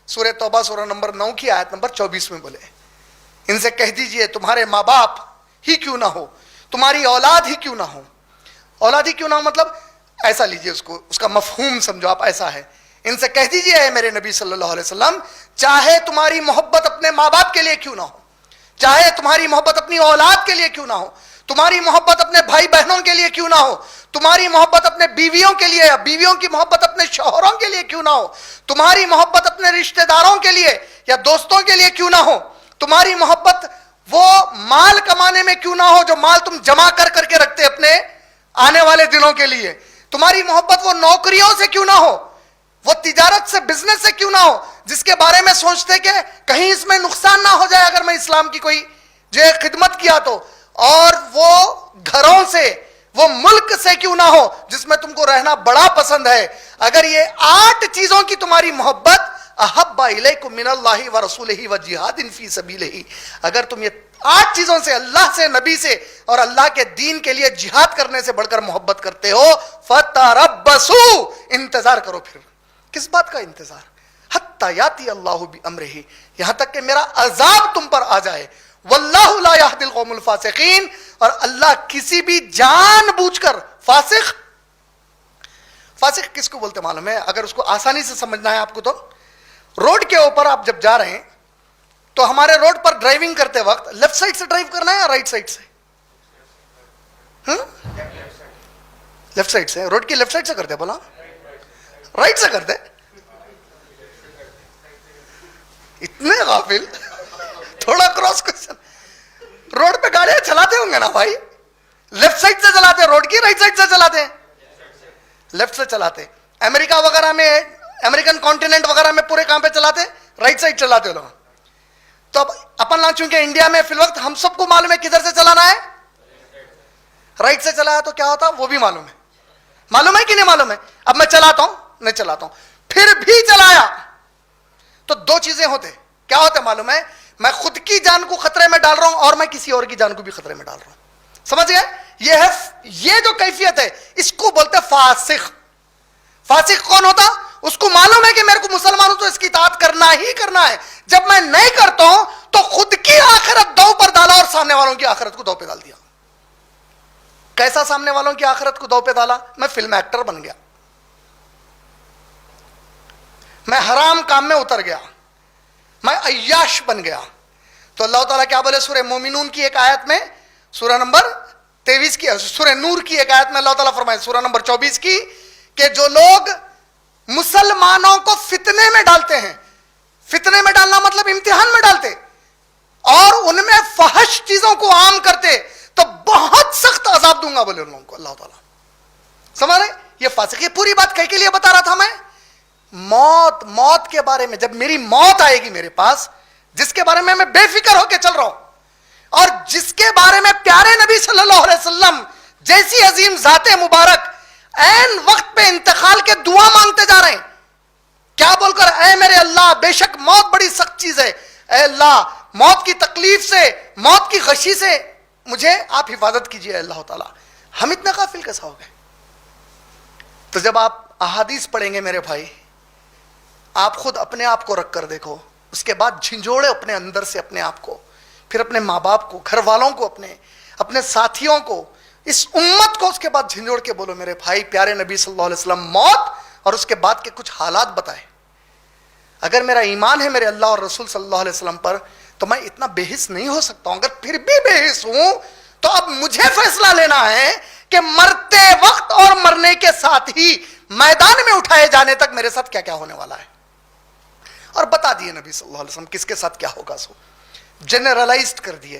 سورہ توبہ سورہ نمبر 9 کی آیت نمبر 24 میں بولے, ان سے کہہ دیجئے تمہارے ماں باپ ہی کیوں نہ ہو, تمہاری اولاد ہی کیوں نہ ہو. اولاد ہی کیوں نہ ہو مطلب ایسا لیجئے اس کو, اس کا مفہوم سمجھو آپ ایسا ہے. ان سے کہہ دیجئے اے میرے نبی صلی اللہ علیہ وسلم, چاہے تمہاری محبت اپنے ماں باپ کے لیے کیوں نہ ہو, چاہے تمہاری محبت اپنی اولاد کے لیے کیوں نہ ہو, تمہاری محبت اپنے بھائی بہنوں کے لیے کیوں نہ ہو, تمہاری محبت اپنے بیویوں کے لیے, یا بیویوں کی محبت اپنے شوہروں کے لیے کیوں نہ ہو, تمہاری محبت اپنے رشتہ داروں کے لیے یا دوستوں کے لیے کیوں نہ ہو, تمہاری محبت وہ مال کمانے میں کیوں نہ ہو جو مال تم جمع کر کر کے رکھتے اپنے آنے والے دنوں کے لیے, تمہاری محبت وہ نوکریوں سے کیوں نہ ہو, وہ تجارت سے بزنس سے کیوں نہ ہو جس کے بارے میں سوچتے کہ کہیں اس میں نقصان نہ ہو جائے اگر میں اسلام کی کوئی جو خدمت کیا تو, اور وہ گھروں سے, وہ ملک سے کیوں نہ ہو جس میں تم کو رہنا بڑا پسند ہے. اگر یہ 8 چیزوں کی تمہاری محبت, احب الیکم من اللہ ورسولہ وجہاد فی سبیلہ, اگر تم یہ 8 چیزوں سے, اللہ سے, نبی سے اور اللہ کے دین کے لیے جہاد کرنے سے بڑھ کر محبت کرتے ہو, فتربصوا, انتظار کرو. پھر کس بات کا انتظار؟ حتی یاتی اللہ بامرہ, یہاں تک کہ میرا عذاب تم پر آ جائے. واللہ لا یہدی القوم الفاسقین, اور اللہ کسی بھی جان بوجھ کر, فاسق, فاسق کس کو بولتے معلوم ہے؟ اگر اس کو آسانی سے سمجھنا ہے آپ کو تو, روڈ کے اوپر آپ جب جا رہے ہیں تو ہمارے روڈ پر ڈرائیونگ کرتے وقت لیفٹ سائڈ سے ڈرائیو کرنا ہے یا رائٹ سائڈ سے؟ لیفٹ سائڈ سے, روڈ کی لیفٹ سائڈ سے کرتے, بولا رائٹ سے کرتے. اتنے غافل, تھوڑا کراس کوشچن. روڈ پہ گاڑیاں چلاتے ہوں گے نا بھائی, لیفٹ سائڈ سے چلاتے, روڈ کی رائٹ سائڈ سے چلاتے, لیفٹ سے چلاتے. امریکہ وغیرہ میں, امریکن کانٹیننٹ وغیرہ میں پورے کام پہ چلاتے رائٹ سائڈ چلاتے لوگ. تو اب اپن نا چونکہ انڈیا میں فی الوقت ہم سب کو معلوم ہے کدھر سے چلانا ہے, رائٹ سے چلایا تو کیا ہوتا وہ بھی معلوم ہے. معلوم ہے کہ نہیں معلوم ہے؟ اب میں چلاتا ہوں, نہیں چلاتا ہوں, پھر بھی چلایا تو 2 چیزیں ہوتے. کیا ہوتے معلوم ہے؟ میں خود کی جان کو خطرے میں ڈال رہا ہوں اور میں کسی اور کی جان کو بھی خطرے میں ڈال رہا ہوں. سمجھ گئے؟ یہ ہے, یہ جو کیفیت ہے اس کو بولتے فاسق. فاسق کون ہوتا؟ اس کو معلوم ہے کہ میرے کو مسلمان ہوں تو اس کی اطاعت کرنا ہی کرنا ہے. جب میں نہیں کرتا ہوں تو خود کی آخرت دو پر ڈالا اور سامنے والوں کی آخرت کو دو پہ ڈال دیا. کیسا سامنے والوں کی آخرت کو دو پہ ڈالا؟ میں فلم ایکٹر بن گیا, میں حرام کام میں اتر گیا, میں عیاش بن گیا. تو اللہ تعالیٰ کیا بولے سورہ مومنون کی ایک آیت میں, سورہ نمبر 23 کی, سورہ نور کی ایک آیت میں اللہ تعالیٰ فرمائے سورہ نمبر 24 کی, کہ جو لوگ مسلمانوں کو فتنے میں ڈالتے ہیں, فتنے میں ڈالنا مطلب امتحان میں ڈالتے, اور ان میں فحش چیزوں کو عام کرتے, تو بہت سخت عذاب دوں گا بولے ان لوگوں کو اللہ تعالیٰ. سمجھ رہے؟ یہ فاسق. یہ پوری بات کہے کے لیے بتا رہا تھا میں, موت, موت کے بارے میں. جب میری موت آئے گی میرے پاس, جس کے بارے میں میں بے فکر ہو کے چل رہا ہوں, اور جس کے بارے میں پیارے نبی صلی اللہ علیہ وسلم جیسی عظیم ذات مبارک عین وقت پہ انتقال کے دعا مانگتے جا رہے ہیں, کیا بول کر؟ اے میرے اللہ, بے شک موت بڑی سخت چیز ہے, اے اللہ موت کی تکلیف سے, موت کی غشی سے مجھے آپ حفاظت کیجئے اللہ تعالیٰ. ہم اتنا غافل کیسا ہو گئے؟ تو جب آپ احادیث پڑھیں گے میرے بھائی, آپ خود اپنے آپ کو رکھ کر دیکھو, اس کے بعد جھنجھوڑے اپنے اندر سے اپنے آپ کو, پھر اپنے ماں باپ کو, گھر والوں کو, اپنے ساتھیوں کو, اس امت کو, اس کے بعد جھنجھوڑ کے بولو میرے بھائی پیارے نبی صلی اللہ علیہ وسلم موت اور اس کے بعد کے کچھ حالات بتائے. اگر میرا ایمان ہے میرے اللہ اور رسول صلی اللہ علیہ وسلم پر تو میں اتنا بے حس نہیں ہو سکتا ہوں. اگر پھر بھی بے حس ہوں تو اب مجھے فیصلہ لینا ہے کہ مرتے وقت اور مرنے کے ساتھ ہی میدان میں اٹھائے جانے تک میرے ساتھ کیا کیا ہونے والا ہے. اور بتا دیے نبی صلی اللہ علیہ وسلم کس کے ساتھ کیا ہوگا, سو جنرلائزڈ کر دیے.